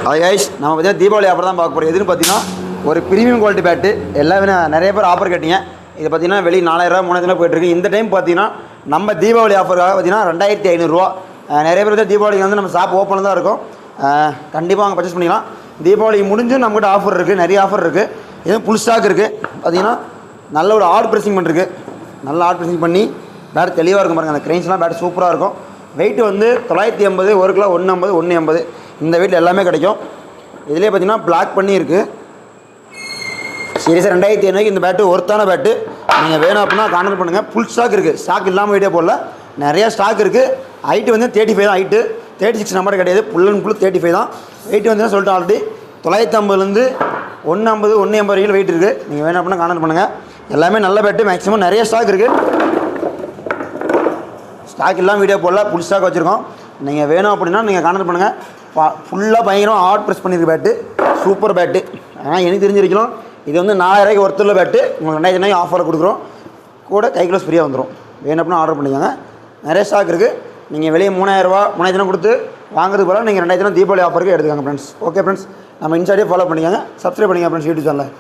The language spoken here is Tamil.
அது கைஸ் நம்ம பார்த்தீங்கன்னா தீபாவளி ஆஃபர் தான் பார்க்க போகிறோம். எதுன்னு பார்த்தீங்கன்னா ஒரு ப்ரீமியம் குவாலிட்டி பேட்டு எல்லாமே நிறைய பேர் ஆஃபர் கேட்டீங்க. இது பார்த்தீங்கன்னா வெளியே 4000 3000 போயிட்டுருக்கு. இந்த டைம் பார்த்தீங்கன்னா நம்ம தீபாவளி ஆஃபருக்காக பார்த்தீங்கன்னா 2500 நிறைய பேர் வந்து தீபாவளிக்கு வந்து நம்ம ஷாப் ஓப்பனில் தான் இருக்கும். கண்டிப்பாக அங்கே பர்ச்சேஸ் பண்ணிக்கலாம். தீபாவளி முடிஞ்சு நம்மகிட்ட ஆஃபர் இருக்குது, நிறைய ஆஃபர் இருக்குது. எதுவும் ஃபுல் ஸ்டாக் இருக்குது. பார்த்தீங்கன்னா நல்ல ஒரு ஆர்ட் ப்ரெஸிங் பண்ணிருக்கு. நல்ல ஆர்ட் ப்ரெஸிங் பண்ணி பேட் தெளிவாக இருக்கும் பாருங்கள். அந்த க்ரெயின்ஸ்லாம் பேட் சூப்பராக இருக்கும். வெயிட் வந்து 980, 1 கிலோ 150 180 இந்த வெயிட்டில் எல்லாமே கிடைக்கும். இதிலே பார்த்தீங்கன்னா பிளாக் பண்ணி இருக்குது. சீரியஸாக 2500 இந்த பேட்டு ஒர்த்தான பேட்டு. நீங்கள் வேணும் அப்படின்னா கான்டாக்ட் பண்ணுங்கள். ஃபுல் ஸ்டாக் இருக்குது. ஸ்டாக் இல்லாமல் வீடியோ போடல, நிறையா ஸ்டாக் இருக்குது. ஹைட்டு வந்து 35 தான். ஹைட்டு 36 நம்பர் கிடையாது. ஃபுல் அண்ட் ஃபுல் 35 தான். வெயிட் வந்து சொல்லிட்டு ஆல்ரெடி 950லேருந்து 150 180 வரைக்கும் வெயிட் இருக்குது. நீங்கள் வேணும் அப்படின்னா கான்டாக்ட் பண்ணுங்கள். எல்லாமே நல்ல பேட்டு. மேக்ஸிமம் நிறைய ஸ்டாக் இருக்குது. ஸ்டாக் இல்லாமல் வீடியோ போடல, ஃபுல் ஸ்டாக் வச்சுருக்கோம். நீங்கள் வேணும் அப்படின்னா நீங்கள் கான்டாக்ட் பண்ணுங்கள். ஃபுல்லாக பயங்கரம் ஆர்ட் ப்ரெஸ் பண்ணியிருக்கு பேட்டு. Super bat. ஆனால் எனக்கு தெரிஞ்சிருக்கணும் இது வந்து 4000 ஒருத்தருள்ள பேட்டு. உங்களுக்கு 2000 ஆஃபரில் கொடுக்குறோம். கூட கை க்ளோஸ் ஃப்ரீயாக வந்துடும். வேணும் அப்படின்னா ஆர்டர் பண்ணிக்கோங்க. நிறைய ஸ்டாக் இருக்குது. நீங்கள் வெளியே 3000 3000 கொடுத்து வாங்குறதுக்கு போல நீங்கள் 2000 தீபாவளி ஆஃபருக்கு எடுத்துக்காங்க ஃப்ரெண்ட்ஸ். ஓகே ஃப்ரெண்ட்ஸ், நம்ம இன்ஸ்டாடியே ஃபாலோ பண்ணிக்கோங்க. சப்ஸ்கிரைப் பண்ணிக்கோங்க ஃப்ரெண்ட்ஸ் யூடியூப் சேனலில்.